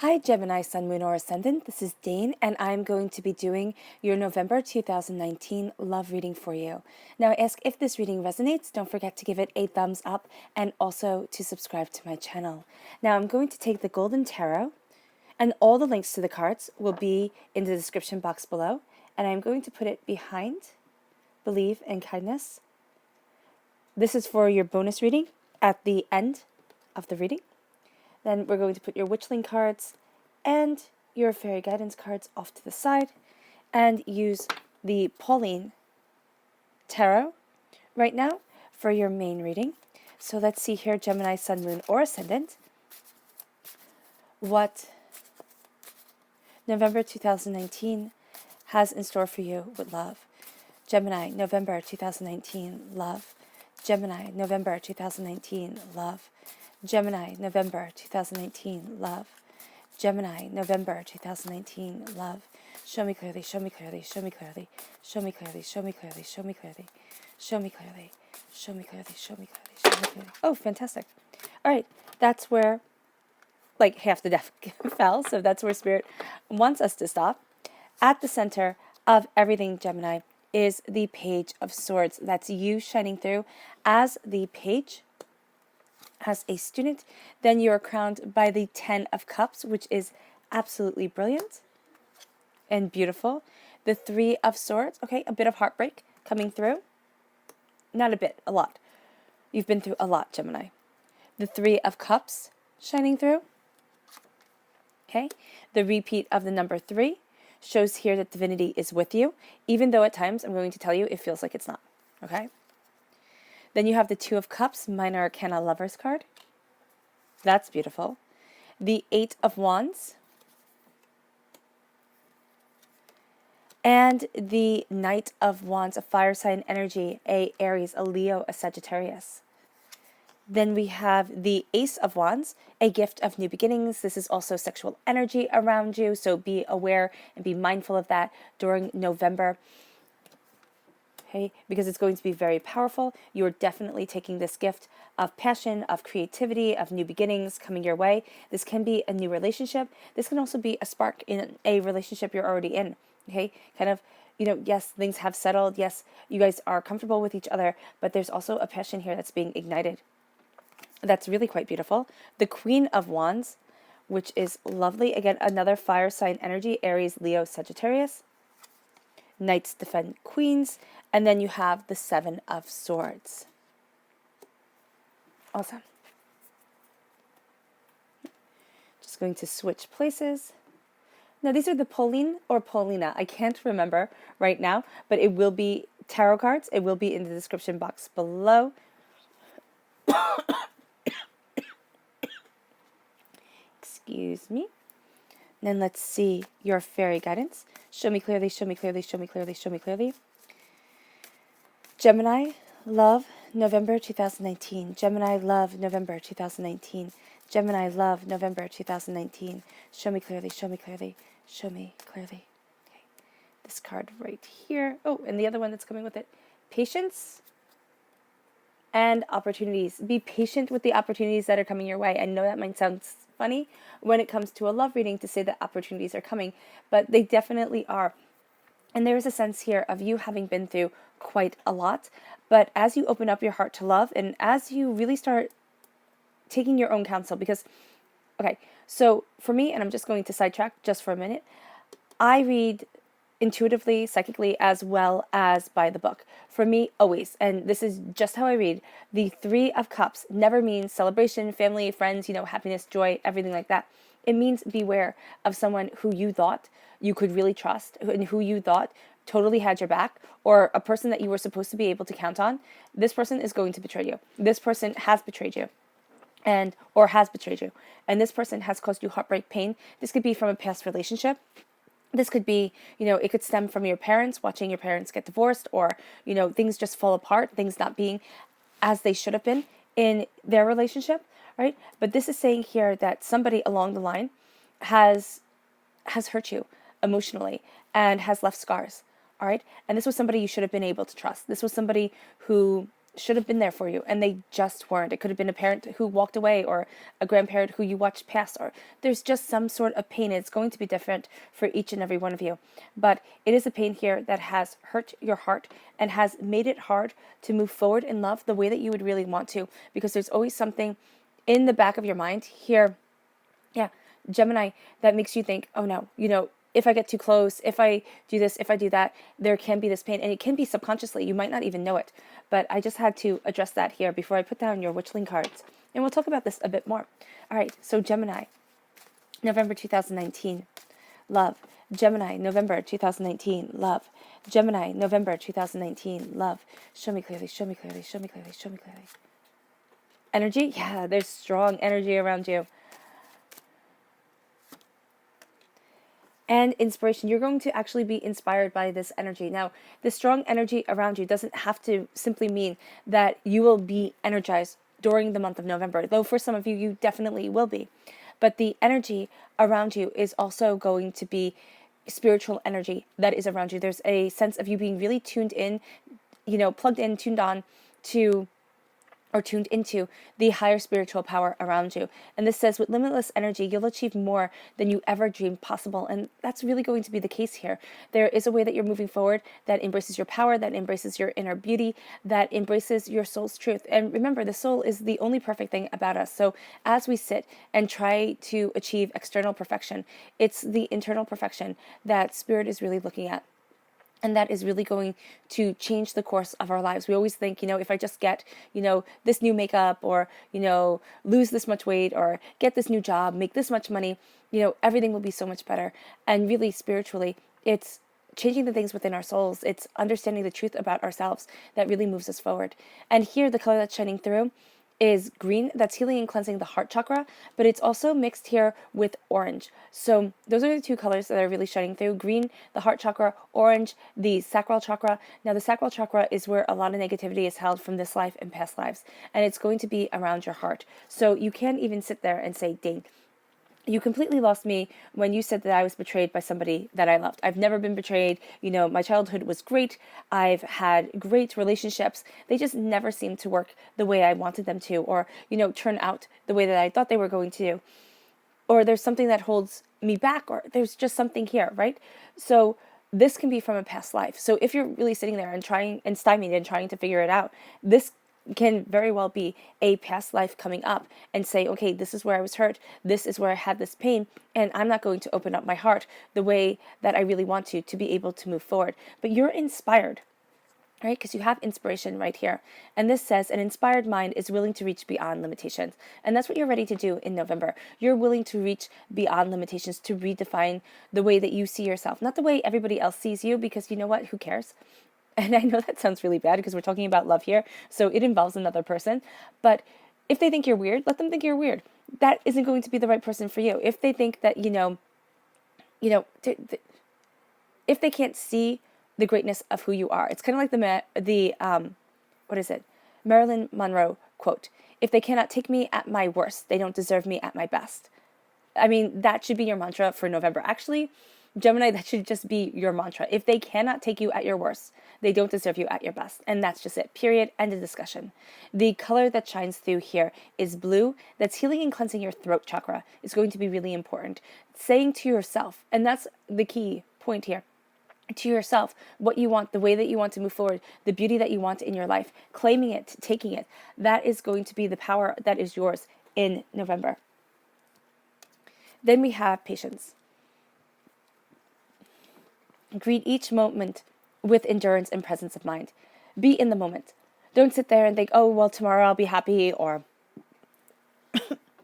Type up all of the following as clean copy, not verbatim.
Hi Gemini, Sun, Moon, or Ascendant. This is Dane, and I'm going to be doing your November 2019 love reading for you. Now, I ask if this reading resonates. Don't forget to give it a thumbs up and also to subscribe to my channel. Now, I'm going to take the Golden Tarot, and all the links to the cards will be in the description box below, and I'm going to put it behind Believe and Kindness. This is for your bonus reading at the end of the reading. Then we're going to put your Witchling cards and your Fairy Guidance cards off to the side and use the Pauline Tarot right now for your main reading. So let's see here, Gemini, Sun, Moon, or Ascendant, what November 2019 has in store for you with love. Gemini, November 2019, love. Gemini, November 2019, love. Gemini, November 2019, love. Gemini, November 2019, love. Show me clearly, show me clearly, show me clearly, show me clearly, show me clearly, show me clearly, show me clearly, show me clearly, show me clearly, show me clearly. Oh, fantastic. All right, that's where like half the deck fell, so that's where Spirit wants us to stop. At the center of everything, Gemini, is the Page of Swords. That's you shining through as the page, as a student. Then you are crowned by the 10 of Cups, which is absolutely brilliant and beautiful. The 3 of Swords, okay, a bit of heartbreak coming through. Not a bit, a lot. You've been through a lot, Gemini. The 3 of Cups shining through. Okay, the repeat of the number 3 shows here that divinity is with you, even though at times, I'm going to tell you, it feels like it's not, okay? Then you have the 2 of Cups, Minor Arcana Lovers card. That's beautiful. The 8 of Wands. And the Knight of Wands, a fire sign energy, a Aries, a Leo, a Sagittarius. Then we have the Ace of Wands, a gift of new beginnings. This is also sexual energy around you, so be aware and be mindful of that during November. Okay, because it's going to be very powerful. You're definitely taking this gift of passion, of creativity, of new beginnings coming your way. This can be a new relationship. This can also be a spark in a relationship you're already in. Okay, kind of, yes, things have settled. Yes, you guys are comfortable with each other, but there's also a passion here that's being ignited. That's really quite beautiful. The Queen of Wands, which is lovely. Again, another fire sign energy, Aries, Leo, Sagittarius. Knights defend queens. And then you have the 7 of Swords. Awesome. Just going to switch places. Now, these are the Pauline or Paulina. I can't remember right now, but it will be tarot cards. It will be in the description box below. Excuse me. Then let's see your fairy guidance. Show me clearly, show me clearly, show me clearly, show me clearly. Gemini, love, November 2019. Gemini, love, November 2019. Gemini, love, November 2019. Show me clearly, show me clearly, show me clearly. Okay. This card right here. Oh, and the other one that's coming with it. Patience and opportunities. Be patient with the opportunities that are coming your way. I know that might sound funny when it comes to a love reading to say that opportunities are coming, but they definitely are. And there is a sense here of you having been through quite a lot. But as you open up your heart to love and as you really start taking your own counsel, because, okay, so for me, and I'm just going to sidetrack just for a minute, I read intuitively, psychically, as well as by the book. For me, always, and this is just how I read, the 3 of Cups never means celebration, family, friends, happiness, joy, everything like that. It means beware of someone who you thought you could really trust and who you thought totally had your back, or a person that you were supposed to be able to count on. This person is going to betray you. This person has betrayed you. Or has betrayed you. And this person has caused you heartbreak, pain. This could be from a past relationship. This could be, it could stem from your parents, watching your parents get divorced, or, things just fall apart, things not being as they should have been in their relationship, right? But this is saying here that somebody along the line has hurt you emotionally and has left scars, all right? And this was somebody you should have been able to trust. This was somebody who should have been there for you and they just weren't. It could have been a parent who walked away or a grandparent who you watched pass, or there's just some sort of pain. It's going to be different for each and every one of you. But it is a pain here that has hurt your heart and has made it hard to move forward in love the way that you would really want to, because there's always something in the back of your mind here, yeah, Gemini, that makes you think, oh no, if I get too close, if I do this, if I do that, there can be this pain. And it can be subconsciously. You might not even know it. But I just had to address that here before I put down your Witchling cards. And we'll talk about this a bit more. All right, so Gemini, November 2019, love. Gemini, November 2019, love. Gemini, November 2019, love. Show me clearly, show me clearly, show me clearly, show me clearly. Energy? Yeah, there's strong energy around you. And inspiration. You're going to actually be inspired by this energy. Now, the strong energy around you doesn't have to simply mean that you will be energized during the month of November, though for some of you, you definitely will be. But the energy around you is also going to be spiritual energy that is around you. There's a sense of you being really tuned in, plugged in, tuned on to, or tuned into the higher spiritual power around you. And this says, with limitless energy, you'll achieve more than you ever dreamed possible. And that's really going to be the case here. There is a way that you're moving forward that embraces your power, that embraces your inner beauty, that embraces your soul's truth. And remember, the soul is the only perfect thing about us. So as we sit and try to achieve external perfection, it's the internal perfection that Spirit is really looking at. And that is really going to change the course of our lives. We always think, if I just get, this new makeup, or, lose this much weight, or get this new job, make this much money, everything will be so much better. And really, spiritually, it's changing the things within our souls. It's understanding the truth about ourselves that really moves us forward. And here, the color that's shining through is green. That's healing and cleansing the heart chakra, but it's also mixed here with orange. So those are the two colors that are really shining through: green, the heart chakra; orange, the sacral chakra. Now, the sacral chakra is where a lot of negativity is held from this life and past lives, and it's going to be around your heart. So you can't even sit there and say, dang, you completely lost me when you said that I was betrayed by somebody that I loved. I've never been betrayed. My childhood was great. I've had great relationships. They just never seemed to work the way I wanted them to, or, turn out the way that I thought they were going to. Or there's something that holds me back, or there's just something here, right? So this can be from a past life. So if you're really sitting there and trying and stymied and trying to figure it out, this can very well be a past life coming up and say, okay, this is where I was hurt. This is where I had this pain, and I'm not going to open up my heart the way that I really want to be able to move forward. But you're inspired, right? Because you have inspiration right here. And this says, an inspired mind is willing to reach beyond limitations. And that's what you're ready to do in November. You're willing to reach beyond limitations, to redefine the way that you see yourself, not the way everybody else sees you, because you know what? Who cares? And I know that sounds really bad because we're talking about love here, so it involves another person. But if they think you're weird, let them think you're weird. That isn't going to be the right person for you. If they think that, if they can't see the greatness of who you are, it's kind of like Marilyn Monroe quote: "If they cannot take me at my worst, they don't deserve me at my best." I mean, that should be your mantra for November. Actually, Gemini, that should just be your mantra. If they cannot take you at your worst, they don't deserve you at your best. And that's just it. Period. End of discussion. The color that shines through here is blue. That's healing and cleansing your throat chakra. It's going to be really important. Saying to yourself, and that's the key point here, to yourself what you want, the way that you want to move forward, the beauty that you want in your life, claiming it, taking it. That is going to be the power that is yours in November. Then we have patience. Greet each moment with endurance and presence of mind. Be in the moment. Don't sit there and think, oh, well, tomorrow I'll be happy, or,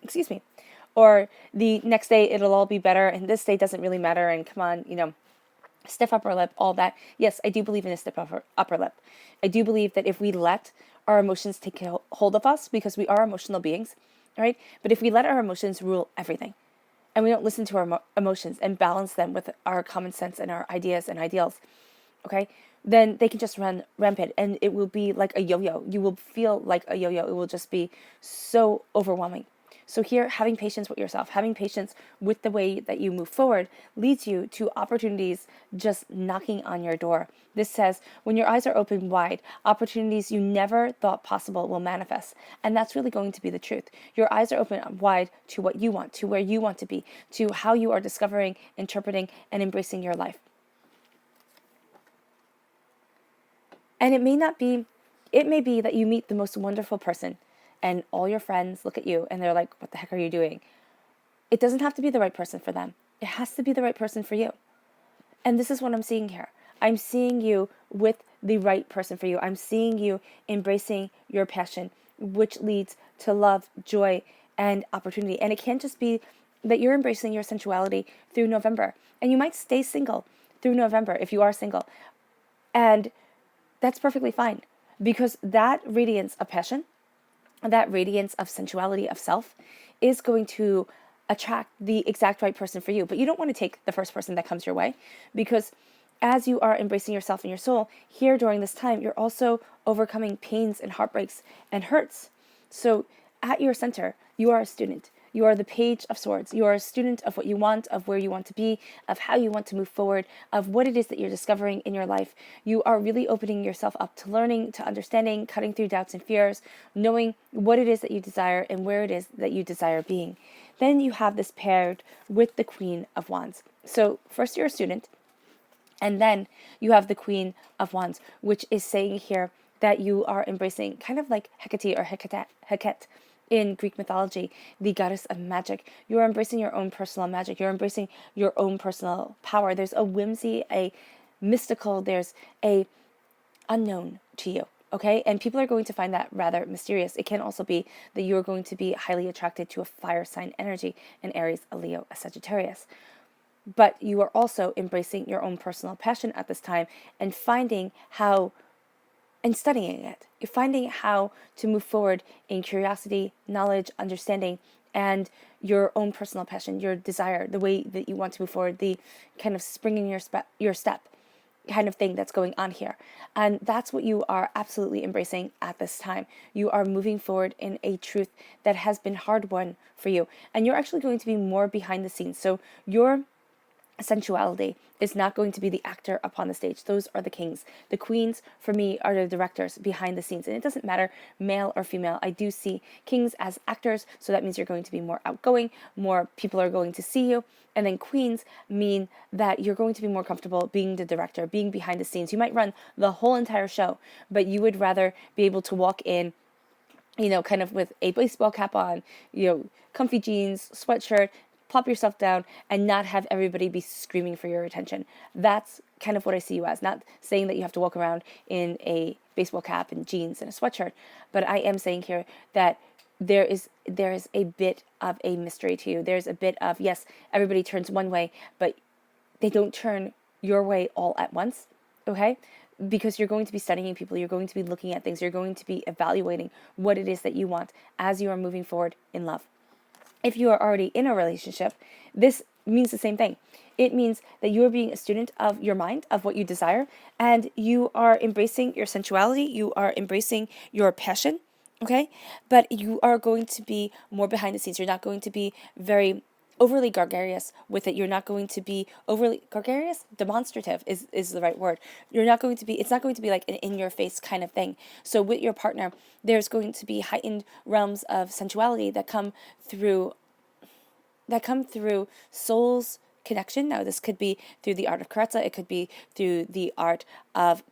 excuse me, or the next day it'll all be better, and this day doesn't really matter, and come on, stiff upper lip, all that. Yes, I do believe in a stiff upper lip. I do believe that if we let our emotions take hold of us, because we are emotional beings, right? But if we let our emotions rule everything, and we don't listen to our emotions and balance them with our common sense and our ideas and ideals, okay, then they can just run rampant, and it will be like a yo-yo. You will feel like a yo-yo. It will just be so overwhelming. So here, having patience with yourself, having patience with the way that you move forward leads you to opportunities just knocking on your door. This says, when your eyes are open wide, opportunities you never thought possible will manifest. And that's really going to be the truth. Your eyes are open wide to what you want, to where you want to be, to how you are discovering, interpreting, and embracing your life. And it may be that you meet the most wonderful person and all your friends look at you and they're like, what the heck are you doing? It doesn't have to be the right person for them. It has to be the right person for you. And this is what I'm seeing here. I'm seeing you with the right person for you. I'm seeing you embracing your passion, which leads to love, joy, and opportunity. And it can't just be that you're embracing your sensuality through November. And you might stay single through November if you are single. And that's perfectly fine, because that radiance of passion, that radiance of sensuality of self is going to attract the exact right person for you. But you don't want to take the first person that comes your way, because as you are embracing yourself and your soul here during this time, you're also overcoming pains and heartbreaks and hurts. So at your center, you are a student. You are the Page of Swords. You are a student of what you want, of where you want to be, of how you want to move forward, of what it is that you're discovering in your life. You are really opening yourself up to learning, to understanding, cutting through doubts and fears, knowing what it is that you desire and where it is that you desire being. Then you have this paired with the Queen of Wands. So first you're a student, and then you have the Queen of Wands, which is saying here that you are embracing kind of like Hecate or Heket in Greek mythology, the goddess of magic. You're embracing your own personal magic. You're embracing your own personal power. There's a whimsy, a mystical, there's a unknown to you. Okay, and people are going to find that rather mysterious. It can also be that you are going to be highly attracted to a fire sign energy, an Aries, a Leo, a Sagittarius. But you are also embracing your own personal passion at this time and finding how, and studying it. You're finding how to move forward in curiosity, knowledge, understanding, and your own personal passion, your desire, the way that you want to move forward, the kind of springing your step kind of thing that's going on here. And that's what you are absolutely embracing at this time. You are moving forward in a truth that has been hard won for you. And you're actually going to be more behind the scenes. So your sensuality is not going to be the actor upon the stage. Those are the kings. The queens, for me, are the directors behind the scenes. And it doesn't matter male or female. I do see kings as actors, so that means you're going to be more outgoing, more people are going to see you. And then queens mean that you're going to be more comfortable being the director, being behind the scenes. You might run the whole entire show, but you would rather be able to walk in, kind of with a baseball cap on, comfy jeans, sweatshirt, plop yourself down, and not have everybody be screaming for your attention. That's kind of what I see you as. Not saying that you have to walk around in a baseball cap and jeans and a sweatshirt, but I am saying here that there is a bit of a mystery to you. There's a bit of, yes, everybody turns one way, but they don't turn your way all at once, okay? Because you're going to be studying people, you're going to be looking at things, you're going to be evaluating what it is that you want as you are moving forward in love. If you are already in a relationship, this means the same thing. It means that you are being a student of your mind, of what you desire, and you are embracing your sensuality, you are embracing your passion, okay? But you are going to be more behind the scenes. You're not going to be very overly gregarious with it. You're not going to be overly gregarious, demonstrative is the right word. It's not going to be like an in-your-face kind of thing. So with your partner, there's going to be heightened realms of sensuality that come through soul's connection. Now, this could be through the art of karate. It could be through the art of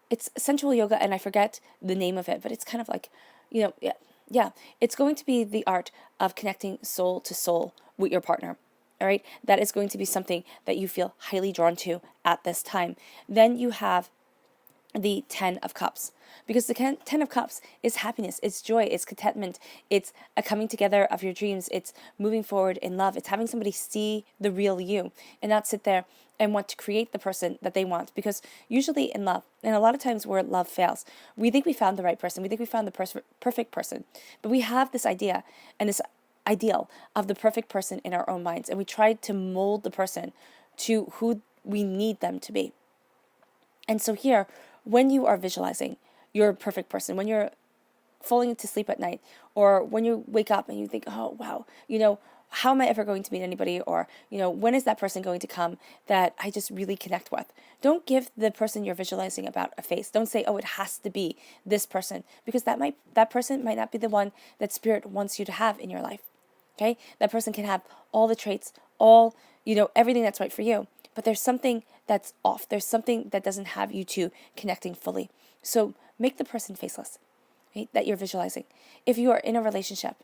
it's sensual yoga, and I forget the name of it, but it's kind of like, yeah, it's going to be the art of connecting soul to soul with your partner. All right, that is going to be something that you feel highly drawn to at this time. Then you have the 10 of Cups, because the 10 of Cups is happiness, it's joy, it's contentment, it's a coming together of your dreams, it's moving forward in love, it's having somebody see the real you and not sit there and want to create the person that they want. Because usually in love, and a lot of times where love fails, we think we found the right person, we think we found the perfect person, but we have this idea and this ideal of the perfect person in our own minds, and we try to mold the person to who we need them to be. And so here, when you are visualizing your perfect person, when you're falling to sleep at night, or when you wake up and you think, oh, wow, how am I ever going to meet anybody? Or, when is that person going to come that I just really connect with? Don't give the person you're visualizing about a face. Don't say, oh, it has to be this person, because that person might not be the one that Spirit wants you to have in your life. Okay? That person can have all the traits, everything that's right for you. But there's something that's off. There's something that doesn't have you two connecting fully. So make the person faceless, right, that you're visualizing. If you are in a relationship,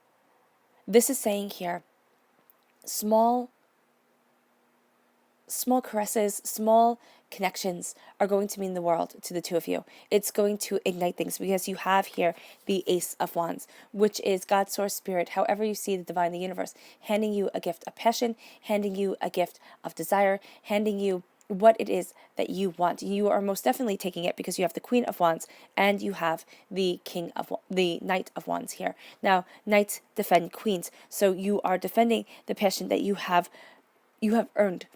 this is saying here, small caresses, small connections are going to mean the world to the two of you. It's going to ignite things, because you have here the Ace of Wands, which is God's source, Spirit, however you see the divine, the universe, handing you a gift of passion, handing you a gift of desire, handing you what it is that you want. You are most definitely taking it, because you have the Queen of Wands and you have the the Knight of Wands here. Now, knights defend queens, so you are defending the passion that you have earned,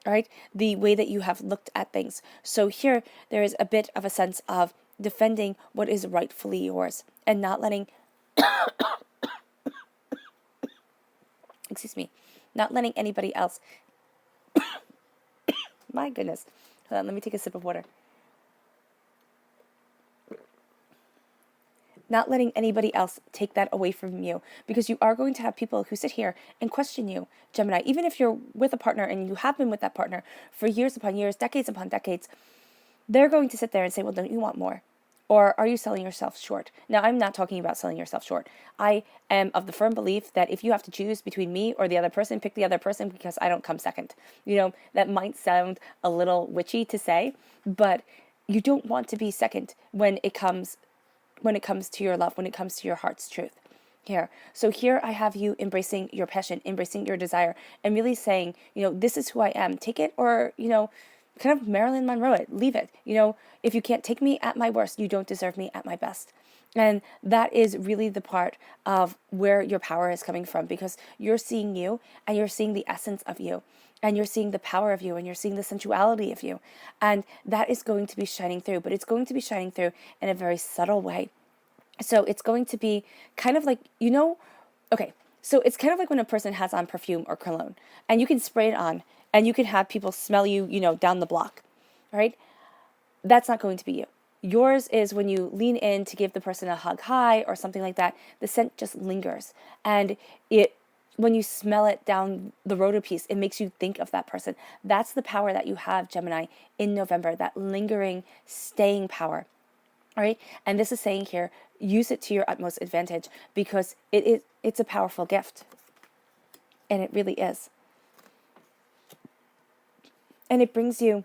right? The way that you have looked at things. So here there is a bit of a sense of defending what is rightfully yours, and not letting not letting anybody else my goodness. Hold on, let me take a sip of water. Not letting anybody else take that away from you, because you are going to have people who sit here and question you, Gemini. Even if you're with a partner and you have been with that partner for years upon years, decades upon decades, they're going to sit there and say, well, don't you want more? Or are you selling yourself short? Now, I'm not talking about selling yourself short. I am of the firm belief that if you have to choose between me or the other person, pick the other person, because I don't come second. That might sound a little witchy to say, but you don't want to be second when it comes to your love, when it comes to your heart's truth here. So here I have you embracing your passion, embracing your desire, and really saying, this is who I am. Take it, or, kind of Marilyn Monroe it, leave it. If you can't take me at my worst, you don't deserve me at my best. And that is really the part of where your power is coming from, because you're seeing you, and you're seeing the essence of you, and you're seeing the power of you, and you're seeing the sensuality of you. And that is going to be shining through, but it's going to be shining through in a very subtle way. So it's going to be kind of like, okay, so it's kind of like when a person has on perfume or cologne, and you can spray it on, and you can have people smell you, down the block, right? That's not going to be you. Yours is when you lean in to give the person a hug high or something like that, the scent just lingers. And when you smell it down the road a piece, it makes you think of that person. That's the power that you have, Gemini, in November, that lingering, staying power. All right. And this is saying here, use it to your utmost advantage, because it's a powerful gift. And it really is. And it brings you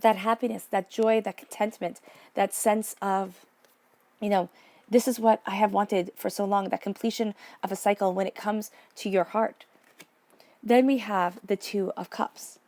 that happiness, that joy, that contentment, that sense of, this is what I have wanted for so long, that completion of a cycle when it comes to your heart. Then we have the Two of Cups.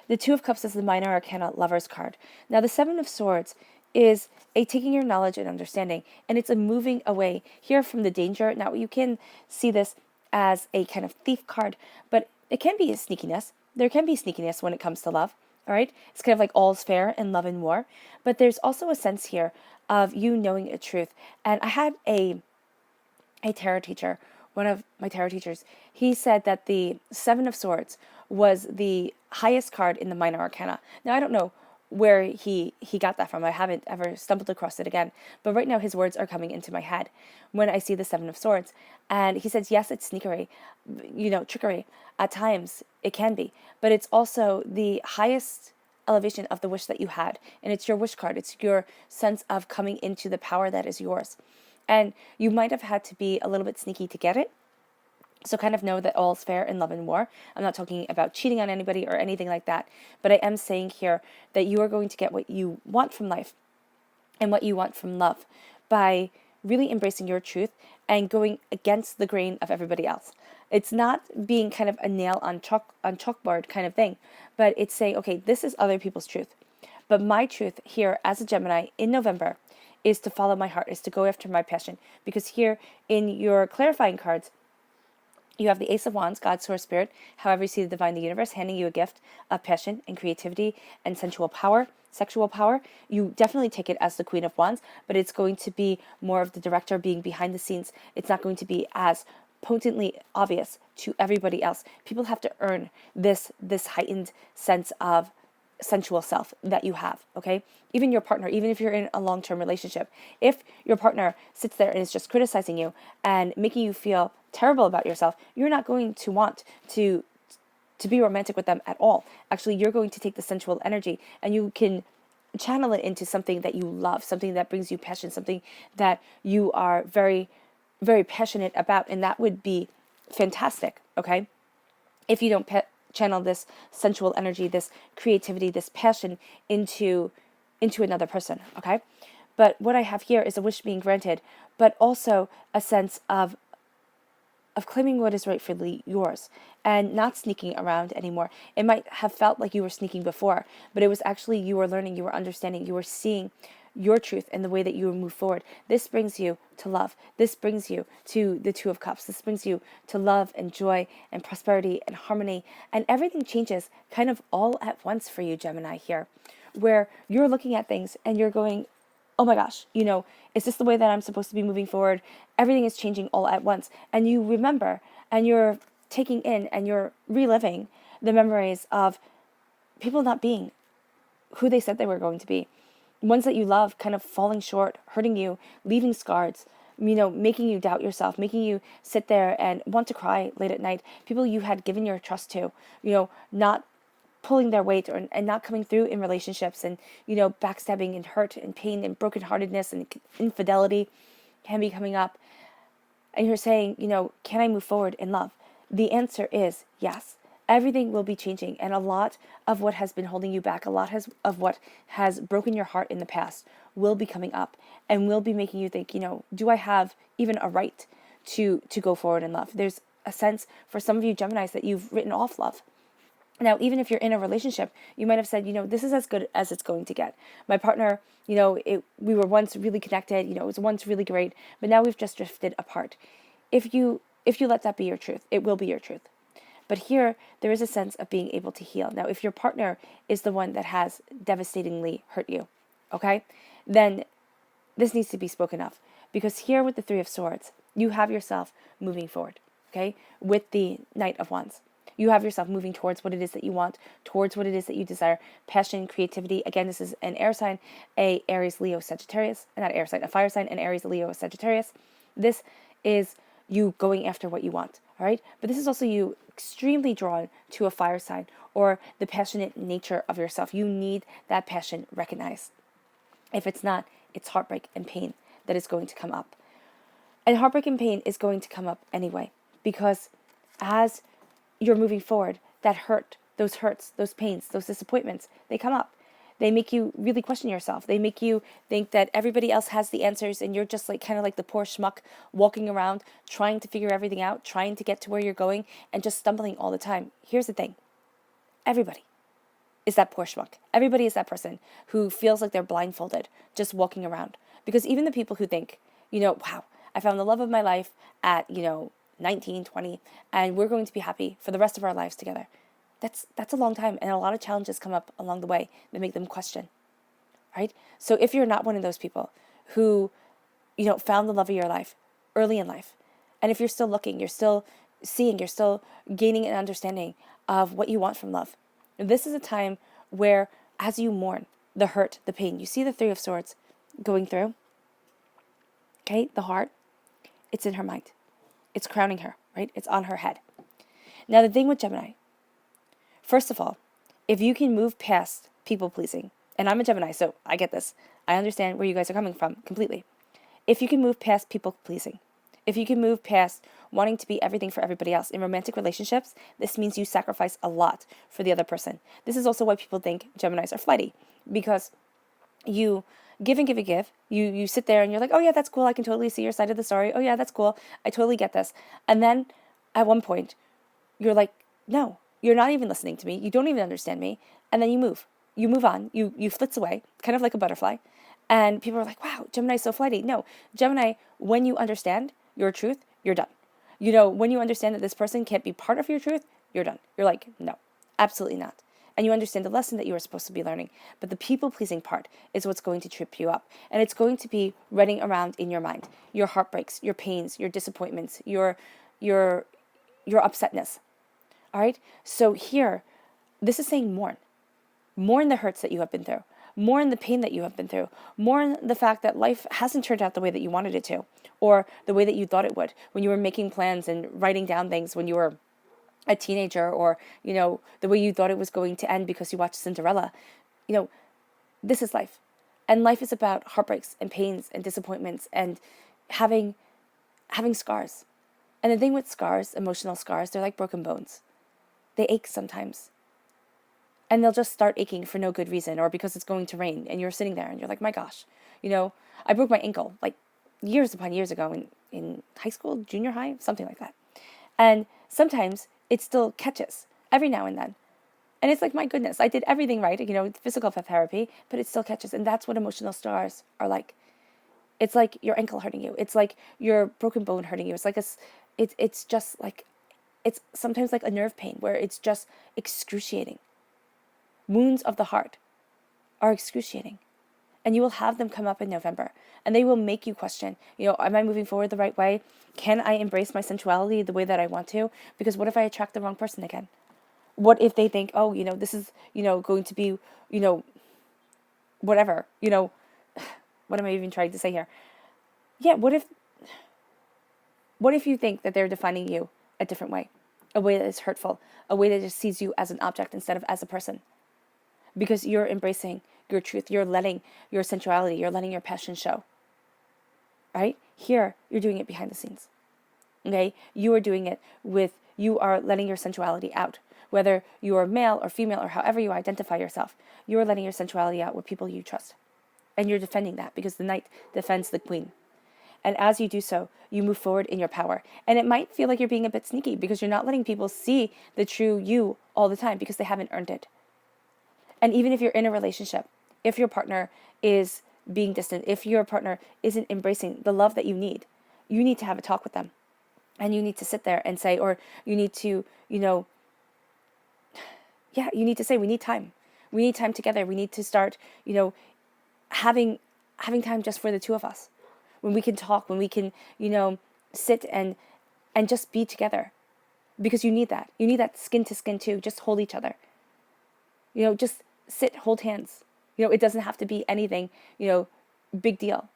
The Two of Cups is the minor arcana Lover's card. Now, the Seven of Swords is a taking your knowledge and understanding, and it's a moving away here from the danger. Now, you can see this as a kind of thief card, but it can be a sneakiness. There can be sneakiness when it comes to love, all right? It's kind of like all's fair in love and war, but there's also a sense here of you knowing a truth. And I had a tarot teacher, one of my tarot teachers, he said that the Seven of Swords was the highest card in the minor arcana. Now, I don't know where he got that from. I haven't ever stumbled across it again. But right now his words are coming into my head when I see the Seven of Swords. And he says, yes, it's sneakery, trickery. At times it can be. But it's also the highest elevation of the wish that you had. And it's your wish card. It's your sense of coming into the power that is yours. And you might have had to be a little bit sneaky to get it. So kind of know that all's fair in love and war. I'm not talking about cheating on anybody or anything like that. But I am saying here that you are going to get what you want from life and what you want from love by really embracing your truth and going against the grain of everybody else. It's not being kind of a nail on chalkboard kind of thing, but it's saying, okay, this is other people's truth. But my truth here as a Gemini in November is to follow my heart, is to go after my passion. Because here in your clarifying cards, You have the Ace of Wands, God, Source, Spirit, however you see the divine, the universe, handing you a gift of passion and creativity and sensual power, sexual power. You definitely take it as the Queen of Wands, but it's going to be more of the director being behind the scenes. It's not going to be as potently obvious to everybody else. People have to earn this heightened sense of sensual self that you have, okay? Even your partner, even if you're in a long-term relationship, if your partner sits there and is just criticizing you and making you feel terrible about yourself, you're not going to want to be romantic with them at all. Actually, you're going to take the sensual energy and you can channel it into something that you love, something that brings you passion, something that you are very, very passionate about, and that would be fantastic, okay? If you don't channel this sensual energy, this creativity, this passion into another person, okay? But what I have here is a wish being granted, but also a sense of claiming what is rightfully yours and not sneaking around anymore. It might have felt like you were sneaking before, but it was actually you were learning, you were understanding, you were seeing your truth and the way that you move forward. This brings you to love. This brings you to the Two of Cups. This brings you to love and joy and prosperity and harmony. And everything changes kind of all at once for you, Gemini, here, where you're looking at things and you're going, oh my gosh, is this the way that I'm supposed to be moving forward? Everything is changing all at once. And you remember and you're taking in and you're reliving the memories of people not being who they said they were going to be. Ones that you love kind of falling short, hurting you, leaving scars, making you doubt yourself, making you sit there and want to cry late at night. People you had given your trust to, not pulling their weight and not coming through in relationships, and backstabbing and hurt and pain and brokenheartedness and infidelity can be coming up, and you're saying, can I move forward in love? The answer is yes. Everything will be changing, and a lot of what has been holding you back, a lot of what has broken your heart in the past will be coming up and will be making you think, do I have even a right to go forward in love? There's a sense for some of you Geminis that you've written off love. Now, even if you're in a relationship, you might have said, this is as good as it's going to get. My partner, we were once really connected, it was once really great, but now we've just drifted apart. If you let that be your truth, it will be your truth. But here, there is a sense of being able to heal. Now, if your partner is the one that has devastatingly hurt you, okay, then this needs to be spoken of. Because here with the Three of Swords, you have yourself moving forward, okay, with the Knight of Wands. You have yourself moving towards what it is that you want, towards what it is that you desire. Passion, creativity. Again, this is an air sign, a Aries, Leo, Sagittarius. Not air sign, a fire sign, an Aries, Leo, Sagittarius. This is you going after what you want, all right? But this is also you extremely drawn to a fire sign or the passionate nature of yourself. You need that passion recognized. If it's not, it's heartbreak and pain that is going to come up. And heartbreak and pain is going to come up anyway, because as you're moving forward, that hurt, those hurts, those pains, those disappointments, they come up. They make you really question yourself. They make you think that everybody else has the answers and you're just kind of like the poor schmuck walking around trying to figure everything out, trying to get to where you're going and just stumbling all the time. Here's the thing. Everybody is that poor schmuck. Everybody is that person who feels like they're blindfolded, just walking around. Because even the people who think, wow, I found the love of my life at, 19, 20, and we're going to be happy for the rest of our lives together. That's a long time, and a lot of challenges come up along the way that make them question, right? So if you're not one of those people who, found the love of your life early in life, and if you're still looking, you're still seeing, you're still gaining an understanding of what you want from love, this is a time where, as you mourn the hurt, the pain, you see the Three of Swords going through, okay, the heart, it's in her mind. It's crowning her, right? It's on her head. Now, the thing with Gemini, first of all, if you can move past people-pleasing, and I'm a Gemini, so I get this. I understand where you guys are coming from completely. If you can move past people-pleasing, if you can move past wanting to be everything for everybody else in romantic relationships, this means you sacrifice a lot for the other person. This is also why people think Geminis are flighty, because you give and give and give. You sit there and you're like, oh yeah, that's cool. I can totally see your side of the story. Oh yeah, that's cool. I totally get this. And then at one point, you're like, no, you're not even listening to me. You don't even understand me. And then you move. You move on. You flits away, kind of like a butterfly. And people are like, wow, Gemini's so flighty. No, Gemini, when you understand your truth, you're done. When you understand that this person can't be part of your truth, you're done. You're like, no, absolutely not. And you understand the lesson that you were supposed to be learning. But the people-pleasing part is what's going to trip you up. And it's going to be running around in your mind. Your heartbreaks, your pains, your disappointments, your upsetness. All right? So here, this is saying mourn. Mourn the hurts that you have been through. Mourn the pain that you have been through. Mourn the fact that life hasn't turned out the way that you wanted it to, or the way that you thought it would when you were making plans and writing down things when you were a teenager, or, the way you thought it was going to end because you watched Cinderella. This is life. And life is about heartbreaks and pains and disappointments and having scars. And the thing with scars, emotional scars, they're like broken bones. They ache sometimes. And they'll just start aching for no good reason, or because it's going to rain and you're sitting there and you're like, my gosh, I broke my ankle like years upon years ago in high school, junior high, something like that. And sometimes it still catches every now and then. And it's like, my goodness, I did everything right, physical therapy, but it still catches. And that's what emotional scars are like. It's like your ankle hurting you. It's like your broken bone hurting you. It's like it's just like, it's sometimes like a nerve pain where it's just excruciating. Wounds of the heart are excruciating. And you will have them come up in November. And they will make you question, am I moving forward the right way? Can I embrace my sensuality the way that I want to? Because what if I attract the wrong person again? What if they think, oh, this is, going to be, whatever, what am I even trying to say here? Yeah, what if you think that they're defining you a different way? A way that is hurtful, a way that just sees you as an object instead of as a person? Because you're embracing your truth, you're letting your sensuality, you're letting your passion show. Right? Here, you're doing it behind the scenes. Okay? You are doing it you are letting your sensuality out. Whether you are male or female or however you identify yourself, you are letting your sensuality out with people you trust. And you're defending that because the knight defends the queen. And as you do so, you move forward in your power. And it might feel like you're being a bit sneaky because you're not letting people see the true you all the time because they haven't earned it. And even if you're in a relationship, if your partner is being distant, if your partner isn't embracing the love that you need to have a talk with them. And you need to sit there and say, or you need to, you need to say, we need time. We need time together. We need to start, having time just for the two of us. When we can talk, when we can, sit and just be together. Because you need that. You need that skin to skin too. Just hold each other. Just sit, hold hands. It doesn't have to be anything, big deal.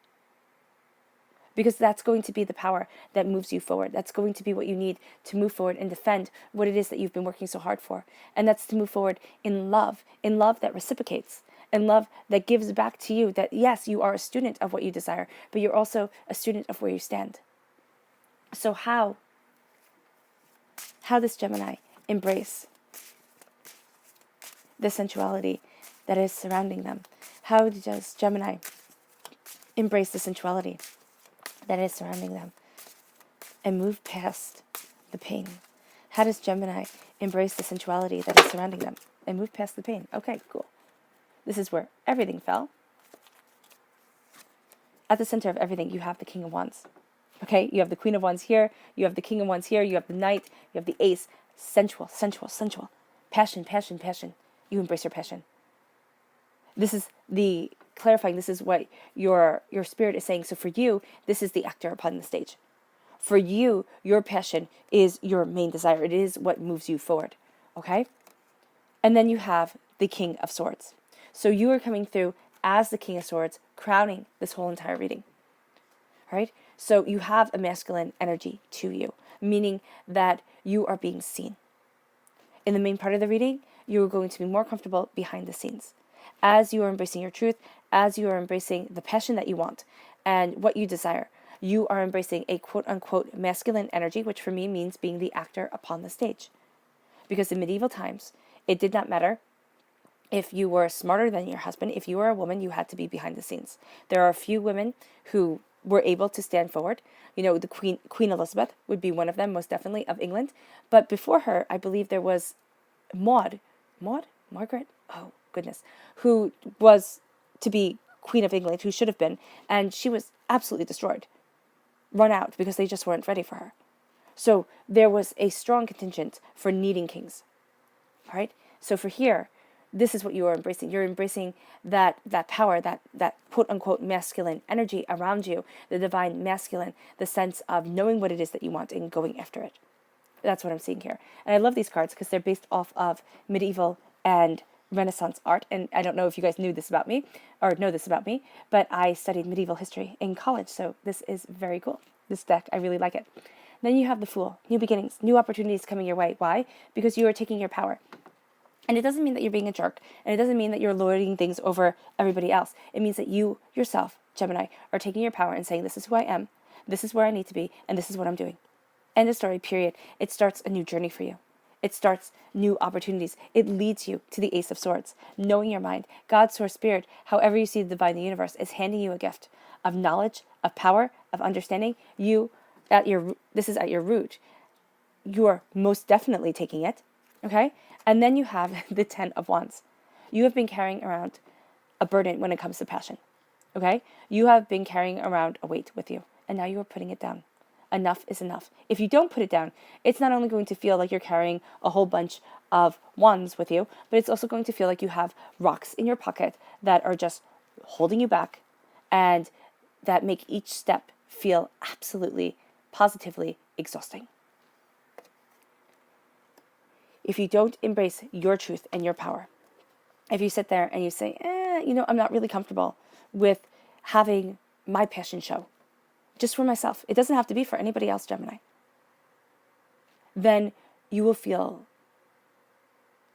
Because that's going to be the power that moves you forward. That's going to be what you need to move forward and defend what it is that you've been working so hard for. And that's to move forward in love that reciprocates, in love that gives back to you that, yes, you are a student of what you desire, but you're also a student of where you stand. So how does Gemini embrace the sensuality that is surrounding them? How does Gemini embrace the sensuality that is surrounding them and move past the pain? How does Gemini embrace the sensuality that is surrounding them and move past the pain? Okay, cool. This is where everything fell. At the center of everything, you have the King of Wands. Okay, you have the Queen of Wands here, you have the King of Wands here, you have the Knight, you have the Ace. Sensual, sensual, sensual. Passion, passion, passion. You embrace your passion. This is the clarifying, this is what your spirit is saying. So for you, this is the actor upon the stage. For you, your passion is your main desire. It is what moves you forward. Okay? And then you have the King of Swords. So you are coming through as the King of Swords, crowning this whole entire reading. All right? So you have a masculine energy to you, meaning that you are being seen. In the main part of the reading, you are going to be more comfortable behind the scenes. As you are embracing your truth, as you are embracing the passion that you want and what you desire, you are embracing a quote-unquote masculine energy, which for me means being the actor upon the stage. Because in medieval times, it did not matter if you were smarter than your husband. If you were a woman, you had to be behind the scenes. There are a few women who were able to stand forward. The Queen Elizabeth would be one of them, most definitely, of England. But before her, I believe there was Margaret? Oh, goodness. Who was to be Queen of England, who should have been. And she was absolutely destroyed. Run out because they just weren't ready for her. So there was a strong contingent for needing kings. All right? So for here, this is what you are embracing. You're embracing that power, that quote unquote masculine energy around you, the divine masculine, the sense of knowing what it is that you want and going after it. That's what I'm seeing here. And I love these cards because they're based off of medieval and Renaissance art. And I don't know if you guys knew this about me or know this about me, but I studied medieval history in college. So this is very cool. This deck, I really like it. Then you have the Fool, new beginnings, new opportunities coming your way. Why? Because you are taking your power. And it doesn't mean that you're being a jerk. And it doesn't mean that you're lording things over everybody else. It means that you yourself, Gemini, are taking your power and saying, this is who I am, this is where I need to be, and this is what I'm doing. End of story, period. It starts a new journey for you. It starts new opportunities. It leads you to the Ace of Swords, knowing your mind. God, Source, Spirit, however you see the divine, the universe, is handing you a gift of knowledge, of power, of understanding. This is at your root. You're most definitely taking it, okay? And then you have the 10 of Wands. You have been carrying around a burden when it comes to passion, okay? You have been carrying around a weight with you, and now you are putting it down. Enough is enough. If you don't put it down, it's not only going to feel like you're carrying a whole bunch of wands with you, but it's also going to feel like you have rocks in your pocket that are just holding you back and that make each step feel absolutely, positively exhausting. If you don't embrace your truth and your power, if you sit there and you say, I'm not really comfortable with having my passion show, just for myself, it doesn't have to be for anybody else, Gemini, then you will feel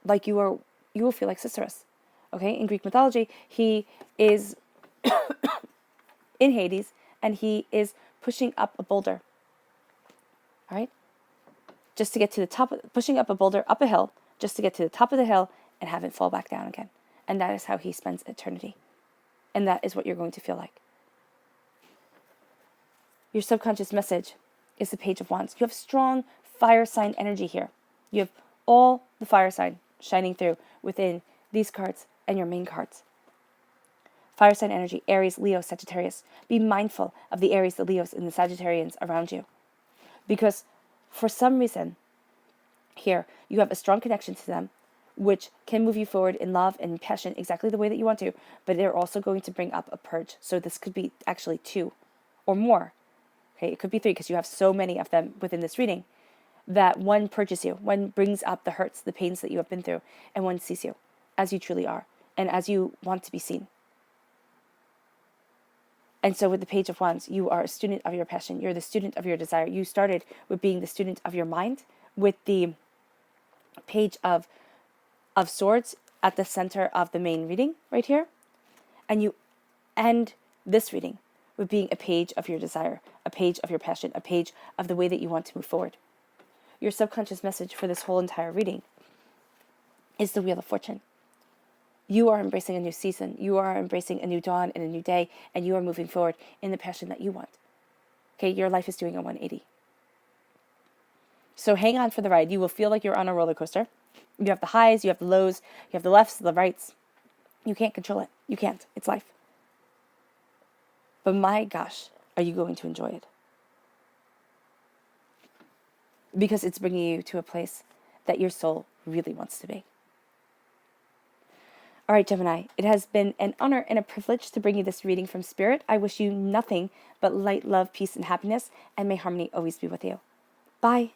like you will feel like Sisyphus. Okay, in Greek mythology, he is in Hades and he is pushing up a boulder. All right, just to get to the top, pushing up a boulder up a hill, just to get to the top of the hill and have it fall back down again. And that is how he spends eternity. And that is what you're going to feel like. Your subconscious message is the Page of Wands. You have strong fire sign energy here. You have all the fire sign shining through within these cards and your main cards. Fire sign energy, Aries, Leo, Sagittarius. Be mindful of the Aries, the Leos, and the Sagittarians around you. Because for some reason, here, you have a strong connection to them, which can move you forward in love and passion exactly the way that you want to, but they're also going to bring up a purge. So this could be actually 2 or more. Okay, it could be 3 because you have so many of them within this reading that one purges you, one brings up the hurts, the pains that you have been through, and one sees you as you truly are and as you want to be seen. And so with the Page of Wands, you are a student of your passion. You're the student of your desire. You started with being the student of your mind with the Page of Swords at the center of the main reading right here. And you end this reading with being a page of your desire, a page of your passion, a page of the way that you want to move forward. Your subconscious message for this whole entire reading is the Wheel of Fortune. You are embracing a new season. You are embracing a new dawn and a new day, and you are moving forward in the passion that you want. Okay, your life is doing a 180. So hang on for the ride. You will feel like you're on a roller coaster. You have the highs, you have the lows, you have the lefts, the rights. You can't control it. You can't. It's life. But my gosh, are you going to enjoy it? Because it's bringing you to a place that your soul really wants to be. All right, Gemini, it has been an honor and a privilege to bring you this reading from Spirit. I wish you nothing but light, love, peace, and happiness, and may harmony always be with you. Bye.